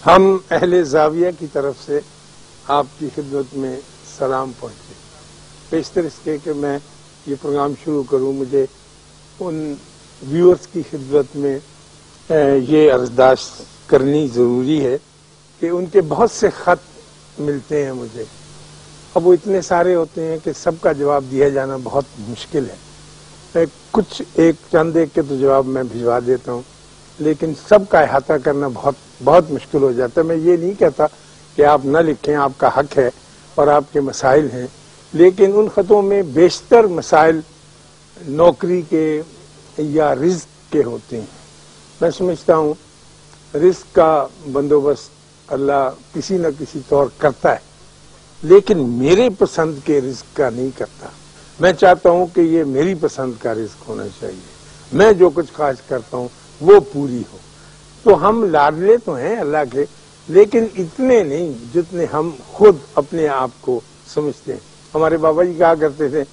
ہم اہل زاویہ کی طرف سے آپ کی خدمت میں سلام پہنچے۔ پیشتر اس کے کہ میں یہ پروگرام شروع کروں، مجھے ان ویورز کی خدمت میں یہ عرضداشت کرنی ضروری ہے کہ ان کے بہت سے خط ملتے ہیں مجھے۔ اب وہ اتنے سارے ہوتے ہیں کہ سب کا جواب دیا جانا بہت مشکل ہے۔ کچھ چند ایک کے تو جواب میں بھجوا دیتا ہوں، لیکن سب کا احاطہ کرنا بہت مشکل ہو جاتا ہے۔ میں یہ نہیں کہتا کہ آپ نہ لکھیں، آپ کا حق ہے اور آپ کے مسائل ہیں، لیکن ان خطوں میں بیشتر مسائل نوکری کے یا رزق کے ہوتے ہیں۔ میں سمجھتا ہوں رزق کا بندوبست اللہ کسی نہ کسی طور کرتا ہے، لیکن میرے پسند کے رزق کا نہیں کرتا۔ میں چاہتا ہوں کہ یہ میری پسند کا رزق ہونا چاہیے، میں جو کچھ خواہش کرتا ہوں وہ پوری ہو۔ تو ہم لاڈلے تو ہیں اللہ کے، لیکن اتنے نہیں جتنے ہم خود اپنے آپ کو سمجھتے ہیں۔ ہمارے بابا جی کہا کرتے تھے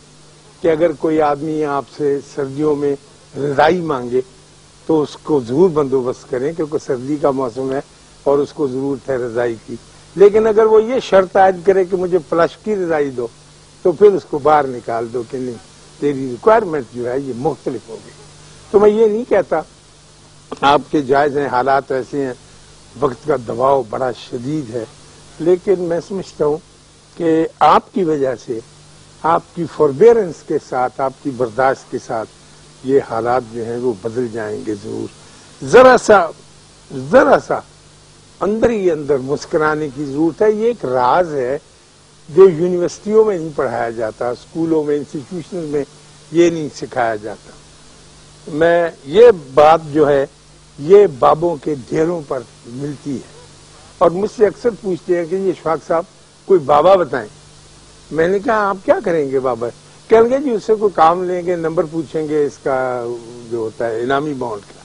کہ اگر کوئی آدمی آپ سے سردیوں میں رضائی مانگے تو اس کو ضرور بندوبست کریں، کیونکہ سردی کا موسم ہے اور اس کو ضرورت ہے رضائی کی، لیکن اگر وہ یہ شرط عائد کرے کہ مجھے پلش کی رضائی دو تو پھر اس کو باہر نکال دو کہ نہیں، تیری ریکوائرمنٹ جو ہے یہ مختلف ہوگی۔ تو میں یہ نہیں کہتا، آپ کے جائز ہیں، حالات ایسے ہیں، وقت کا دباؤ بڑا شدید ہے، لیکن میں سمجھتا ہوں کہ آپ کی وجہ سے، آپ کی فوربیئرنس کے ساتھ، آپ کی برداشت کے ساتھ یہ حالات جو ہیں وہ بدل جائیں گے ضرور۔ ذرا سا اندر ہی اندر مسکرانے کی ضرورت ہے۔ یہ ایک راز ہے جو یونیورسٹیوں میں نہیں پڑھایا جاتا، اسکولوں میں، انسٹیٹیوشن میں یہ نہیں سکھایا جاتا۔ میں یہ بات جو ہے یہ بابوں کے ڈھیروں پر ملتی ہے، اور مجھ سے اکثر پوچھتے ہیں کہ یہ اشفاق صاحب کوئی بابا بتائیں۔ میں نے کہا آپ کیا کریں گے بابا؟ کہیں گے جی اس سے کوئی کام لیں گے، نمبر پوچھیں گے اس کا جو ہوتا ہے انعامی بانڈ کا۔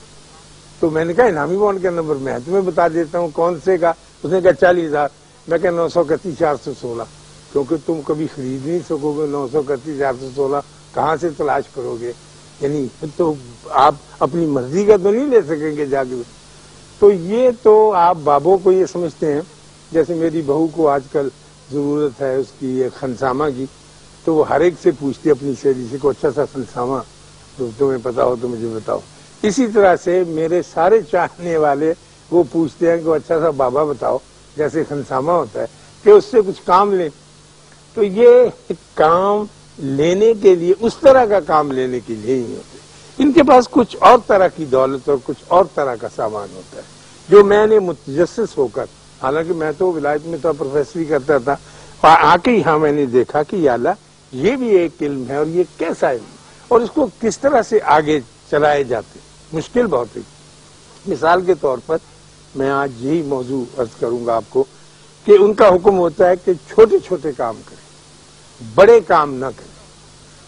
تو میں نے کہا انعامی بانڈ کا نمبر میں تمہیں بتا دیتا ہوں، کون سے کا؟ اس نے کہا 40,000۔ میں کہا 931,416، کیونکہ تم کبھی خرید نہیں سکو گے، 931,416 کہاں سے تلاش کرو گے؟ یعنی تو آپ اپنی مرضی کا تو نہیں لے سکیں گے جا کے۔ تو یہ تو آپ بابوں کو یہ سمجھتے ہیں، جیسے میری بہو کو آج کل ضرورت ہے اس کی خنسامہ کی، تو وہ ہر ایک سے پوچھتی اپنی سہیلی سے کو اچھا سا خنسامہ تو تمہیں پتا ہو تو مجھے بتاؤ۔ اسی طرح سے میرے سارے چاہنے والے وہ پوچھتے ہیں کہ اچھا سا بابا بتاؤ، جیسے خنسامہ ہوتا ہے، کہ اس سے کچھ کام لیں۔ تو یہ کام لینے کے لیے، اس طرح کا کام لینے کے لیے ہی ہوتے، ان کے پاس کچھ اور طرح کی دولت اور کچھ اور طرح کا سامان ہوتا ہے، جو میں نے متجسس ہو کر، حالانکہ میں تو ولایت میں تو پروفیسری کرتا تھا، اور آ کے یہاں میں نے دیکھا کہ یا اللہ یہ بھی ایک علم ہے، اور یہ کیسا علم، اور اس کو کس طرح سے آگے چلائے جاتے، مشکل بہت ہے۔ مثال کے طور پر میں آج یہی موضوع عرض کروں گا آپ کو کہ ان کا حکم ہوتا ہے کہ چھوٹے چھوٹے کام کریں، بڑے کام نہ کریں،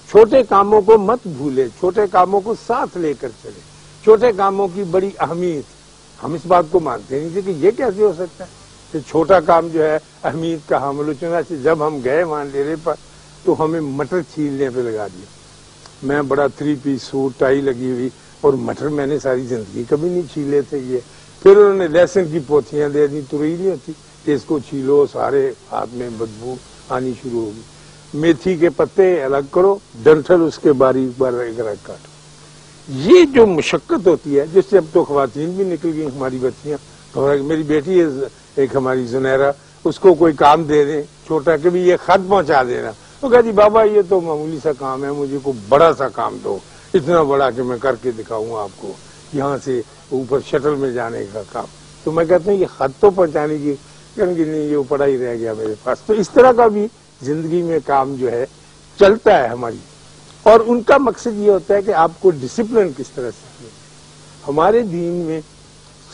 چھوٹے کاموں کو مت بھولے، چھوٹے کاموں کو ساتھ لے کر چلے، چھوٹے کاموں کی بڑی اہمیت۔ ہم اس بات کو مانتے نہیں تھے کہ یہ کیسے ہو سکتا ہے کہ چھوٹا کام جو ہے اہمیت کا حامل ہو۔ چنانچہ جب ہم گئے وہاں ڈیرے پر تو ہمیں مٹر چھیلنے پہ لگا دیا۔ میں بڑا 3 پیس سوٹ، ٹائی لگی ہوئی، اور مٹر میں نے ساری زندگی کبھی نہیں چھیلے تھے یہ۔ پھر انہوں نے لہسن کی پوتھیاں دے دی، ترئی نہیں ہوتی کہ اس کو چھیلو، سارے ہاتھ میں بدبو آنی شروع ہوگی۔ میتھی کے پتے الگ کرو، ڈنٹل اس کے باریک باریک کاٹو۔ یہ جو مشقت ہوتی ہے، جس سے اب تو خواتین بھی نکل گئی، ہماری بچیاں، میری بیٹی ہے ایک ہماری زنیرہ، اس کو کوئی کام دے دیں چھوٹا کہ بھی یہ خط پہنچا دینا، وہ کہا جی بابا یہ تو معمولی سا کام ہے، مجھے کوئی بڑا سا کام دو، اتنا بڑا کہ میں کر کے دکھاؤں آپ کو، یہاں سے اوپر شٹل میں جانے کا کام۔ تو میں کہتا ہوں یہ خط تو پہنچانے کی، کہیں گے نہیں یہ پڑا ہی رہ گیا میرے پاس۔ تو اس طرح کا بھی زندگی میں کام جو ہے چلتا ہے ہماری، اور ان کا مقصد یہ ہوتا ہے کہ آپ کو ڈسپلن کس طرح سے۔ ہمارے دین میں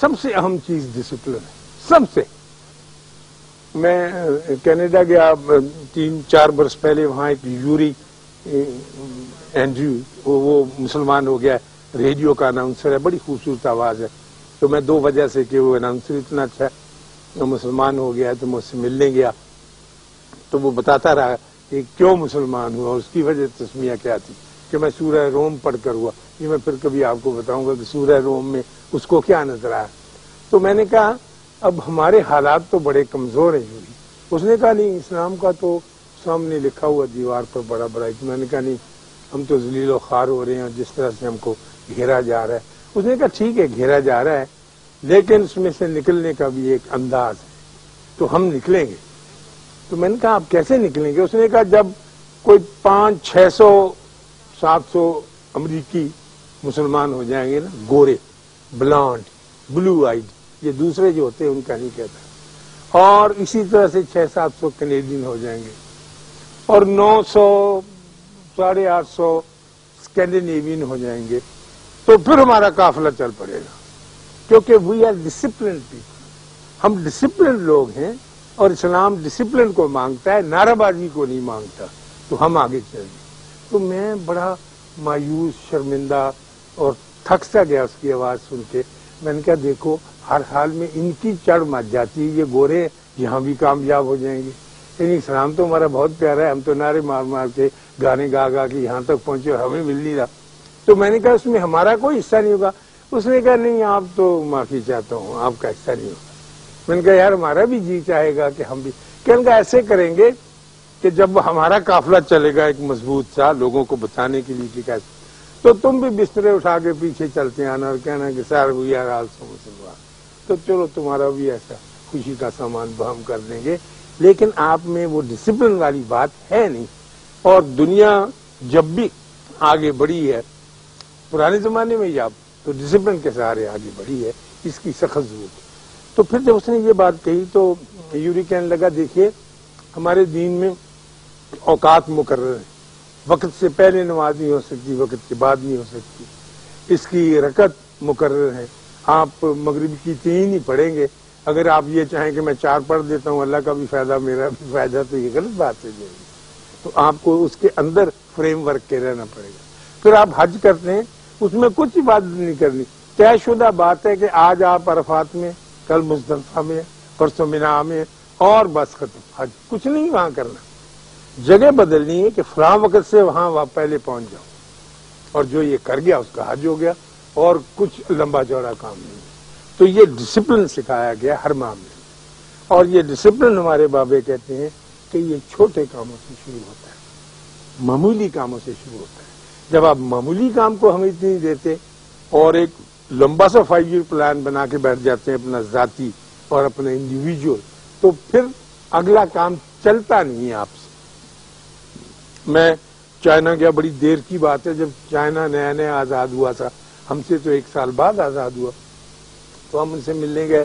سب سے اہم چیز ڈسپلن ہے، سب سے۔ میں کینیڈا گیا 3-4 برس پہلے، وہاں ایک یوری اینڈریو، وہ مسلمان ہو گیا، ریڈیو کا اناؤنسر ہے، بڑی خوبصورت آواز ہے۔ تو میں 2 وجہ سے کہ وہ اناؤنسر اتنا اچھا ہے، وہ مسلمان ہو گیا ہے، تو میں اس سے ملنے گیا، تو وہ بتاتا رہا کہ کیوں مسلمان ہوا، اس کی وجہ تسمیہ کیا تھی، کہ میں سورہ روم پڑھ کر ہوا۔ یہ میں پھر کبھی آپ کو بتاؤں گا کہ سورہ روم میں اس کو کیا نظر آیا۔ تو میں نے کہا اب ہمارے حالات تو بڑے کمزور ہیں یوری. اس نے کہا نہیں اسلام کا تو سامنے لکھا ہوا دیوار پر بڑا بڑا. میں نے کہا نہیں ہم تو ذلیل و خوار ہو رہے ہیں اور جس طرح سے ہم کو گھیرا جا رہا ہے. اس نے کہا ٹھیک ہے گھیرا جا رہا ہے لیکن اس میں سے نکلنے کا بھی ایک انداز ہے تو ہم نکلیں گے. تو میں نے کہا آپ کیسے نکلیں گے؟ اس نے کہا جب کوئی 500-600 700 امریکی مسلمان ہو جائیں گے نا گورے بلانڈ بلو آئیڈ, یہ دوسرے جو ہوتے ہیں ان کا نہیں کہتا, اور اسی طرح سے 600-700 کینیڈین ہو جائیں گے اور 900-850 اسکینڈینیوین ہو جائیں گے تو پھر ہمارا قافلہ چل پڑے گا, کیونکہ وی آر ڈسپلنڈ پیپل. ہم ڈسپلنڈ لوگ ہیں اور اسلام ڈسپلن کو مانگتا ہے, نعرہ بازی کو نہیں مانگتا, تو ہم آگے چل گئے. تو میں بڑا مایوس شرمندہ اور تھک سا گیا اس کی آواز سن کے. میں نے کہا دیکھو ہر حال میں ان کی چڑھ مچ جاتی ہے, یہ گورے یہاں بھی کامیاب ہو جائیں گے. یعنی اسلام تو ہمارا بہت پیارا ہے, ہم تو نعرے مار مار کے گانے گا گا کے یہاں تک پہنچے اور ہمیں مل نہیں رہا. تو میں نے کہا اس میں ہمارا کوئی حصہ نہیں ہوگا. اس نے کہا نہیں آپ تو معافی چاہتا ہوں آپ کا حصہ نہیں ہوگا. میں نے کہا یار ہمارا بھی جی چاہے گا کہ ہم بھی, کہنے کا ایسے کریں گے کہ جب ہمارا قافلہ چلے گا ایک مضبوط سا لوگوں کو بچانے کے لیے کہ کیسے, تو تم بھی بسترے اٹھا کے پیچھے چلتے آنا اور کہنا کہ سر وی آر آلسو مسلمان, تو چلو تمہارا بھی ایسا خوشی کا سامان ہم کر دیں گے. لیکن آپ میں وہ ڈسپلن والی بات ہے نہیں, اور دنیا جب بھی آگے بڑھی ہے پرانے زمانے میں یا تو ڈسپلن کے سہارے آگے بڑھی ہے, اس کی سخت ضرورت ہے. تو پھر جب اس نے یہ بات کہی تو یوری کہنے لگا دیکھیے ہمارے دین میں اوقات مقرر ہیں, وقت سے پہلے نماز نہیں ہو سکتی, وقت کے بعد نہیں ہو سکتی, اس کی رکعت مقرر ہے. آپ مغرب کی 3 ہی پڑھیں گے. اگر آپ یہ چاہیں کہ میں 4 پڑھ دیتا ہوں اللہ کا بھی فائدہ میرا بھی فائدہ, تو یہ غلط بات ہے. تو آپ کو اس کے اندر فریم ورک کے رہنا پڑے گا. پھر آپ حج کرتے ہیں اس میں کچھ عبادت نہیں کرنی, طے شدہ بات ہے کہ آج آپ عرفات میں, کل مزدلفہ میں, پرسوں مینا میں, اور بس ختم. حج کچھ نہیں وہاں کرنا, جگہ بدلنی ہے کہ فلاں وقت سے وہاں پہلے پہنچ جاؤ, اور جو یہ کر گیا اس کا حج ہو گیا, اور کچھ لمبا چوڑا کام نہیں. تو یہ ڈسپلن سکھایا گیا ہر معاملے میں, اور یہ ڈسپلن ہمارے بابے کہتے ہیں کہ یہ چھوٹے کاموں سے شروع ہوتا ہے, معمولی کاموں سے شروع ہوتا ہے. جب آپ معمولی کام کو اہمیت نہیں دیتے اور ایک لمبا سا 5 ایئر پلان بنا کے بیٹھ جاتے ہیں اپنا ذاتی اور اپنا انڈیویجول, تو پھر اگلا کام چلتا نہیں ہے آپ سے. میں چائنا گیا, بڑی دیر کی بات ہے, جب چائنا نیا نیا آزاد ہوا تھا, ہم سے تو 1 سال بعد آزاد ہوا, تو ہم ان سے ملنے گئے,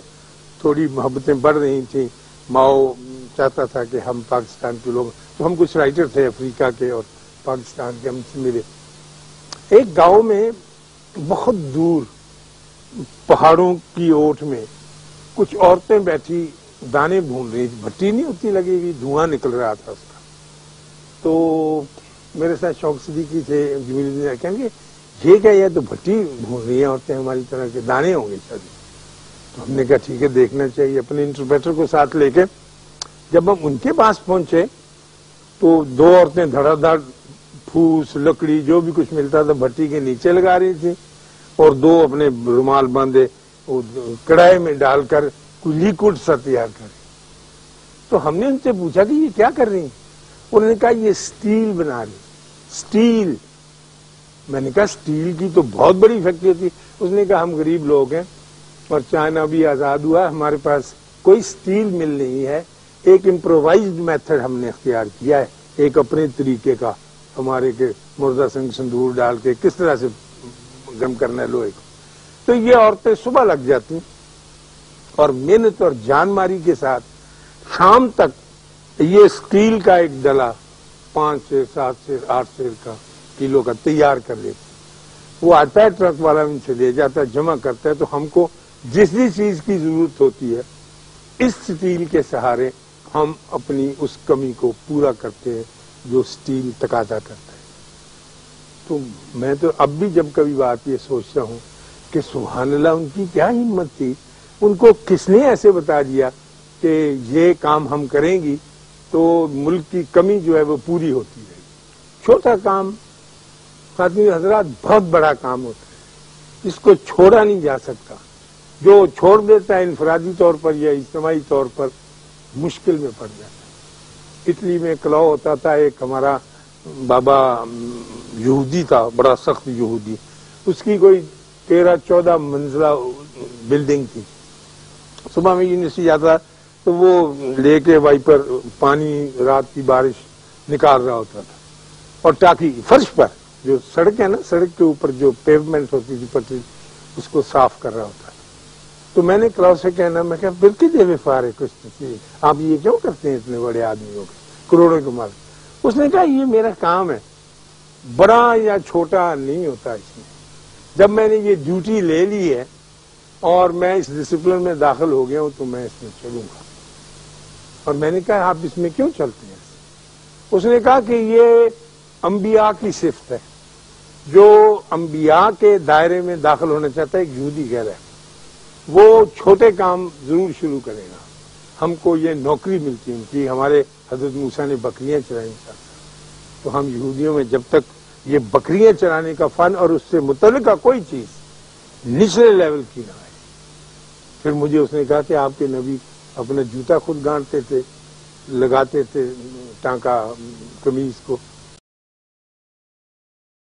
تھوڑی محبتیں بڑھ رہی تھیں. ماؤ چاہتا تھا کہ ہم پاکستان کے لوگ, تو ہم کچھ رائٹر تھے افریقہ کے اور پاکستان کے, ہم سے ملے. ایک گاؤں میں بہت دور پہاڑوں کی اوٹ میں کچھ عورتیں بیٹھی دانے بھون رہی, بھٹی نہیں ہوتی لگی ہوئی, دھواں نکل رہا تھا اس کا. تو میرے ساتھ شوق صدیقی تھے, جمیل کہیں گے یہ کیا, یہ تو بھٹی بھون رہی ہیں عورتیں ہماری طرح کے, دانے ہوں گے شاید. تو ہم نے کہا ٹھیک ہے دیکھنا چاہیے. اپنے انٹرپریٹر کو ساتھ لے کے جب ہم ان کے پاس پہنچے تو 2 عورتیں دھڑا دھڑ پھوس لکڑی جو بھی کچھ ملتا تھا بھٹی کے نیچے لگا رہی تھی, اور 2 اپنے رومال باندھے کڑھائی میں ڈال کر کوئی لیکوڈ سا تیار کر. تو ہم نے ان سے پوچھا کہ یہ کیا کر رہی ہیں؟ انہوں نے کہا یہ اسٹیل بنا رہی. اسٹیل. میں نے کہا اسٹیل کی تو بہت بڑی فیکٹری ہوتی. اس نے کہا ہم غریب لوگ ہیں اور چائنا بھی آزاد ہوا, ہمارے پاس کوئی اسٹیل مل نہیں ہے, ایک امپرووائزڈ میتھڈ ہم نے اختیار کیا ہے, ایک اپنے طریقے کا, ہمارے کے مردہ سنگ سندور ڈال کے کس طرح سے گرم کرنا ہے لوہے کو. تو یہ عورتیں صبح لگ جاتی اور محنت اور جان ماری کے ساتھ شام تک یہ اسٹیل کا ایک ڈلا 5 سے 7 سے 8 سیر کا کلو کا تیار کر لیتے. وہ آتا ہے ٹرک والا ان سے لے جاتا ہے, جمع کرتا ہے. تو ہم کو جس بھی چیز کی ضرورت ہوتی ہے اس اسٹیل کے سہارے ہم اپنی اس کمی کو پورا کرتے ہیں جو اسٹیل تقاضا کرتا ہے. تو میں تو اب بھی جب کبھی بات یہ سوچتا ہوں کہ سبحان اللہ ان کی کیا ہمت تھی, ان کو کس نے ایسے بتا دیا کہ یہ کام ہم کریں گی تو ملک کی کمی جو ہے وہ پوری ہوتی رہے گی. چھوٹا کام خاتون حضرات بہت بڑا کام ہوتا ہے, اس کو چھوڑا نہیں جا سکتا. جو چھوڑ دیتا ہے انفرادی طور پر یا اجتماعی طور پر مشکل میں پڑ جاتا ہے۔ اٹلی میں کلاؤ ہوتا تھا، ایک ہمارا بابا یہودی تھا، بڑا سخت یہودی، اس کی کوئی 13-14 منزلہ بلڈنگ تھی۔ صبح میں یونیورسٹی جاتا تو وہ لے کے وائپر پانی رات کی بارش نکال رہا ہوتا تھا، اور ٹاکی فرش پر جو سڑک ہے نا، سڑک کے اوپر جو پیومنٹ ہوتی تھی پٹری، اس کو صاف کر رہا ہوتا تھا۔ تو میں نے کلاؤ سے کہنا، میں کہا بالکل دے فارے کچھ، آپ یہ کیوں کرتے ہیں اتنے بڑے آدمی ہو گئے، کروڑوں کے مالک؟ اس نے کہا یہ میرا کام ہے، بڑا یا چھوٹا نہیں ہوتا اس میں۔ جب میں نے یہ ڈیوٹی لے لی ہے اور میں اس ڈسپلن میں داخل ہو گیا ہوں تو میں اس میں چلوں گا۔ اور میں نے کہا آپ اس میں کیوں چلتے ہیں؟ اس نے کہا کہ یہ انبیاء کی صفت ہے، جو انبیاء کے دائرے میں داخل ہونا چاہتا ہے، ایک یہودی کہہ رہا ہے، وہ چھوٹے کام ضرور شروع کرے گا۔ ہم کو یہ نوکری ملتی ہے ان کی، ہمارے حضرت موسیٰ نے بکریاں چرائیں، تو ہم یہودیوں میں جب تک یہ بکریاں چرانے کا فن اور اس سے متعلقہ کوئی چیز نچلے لیول کی نہ آئے۔ پھر مجھے اس نے کہا کہ آپ کے نبی اپنا جوتا خود گانٹتے تھے، لگاتے تھے ٹانکا قمیض کو،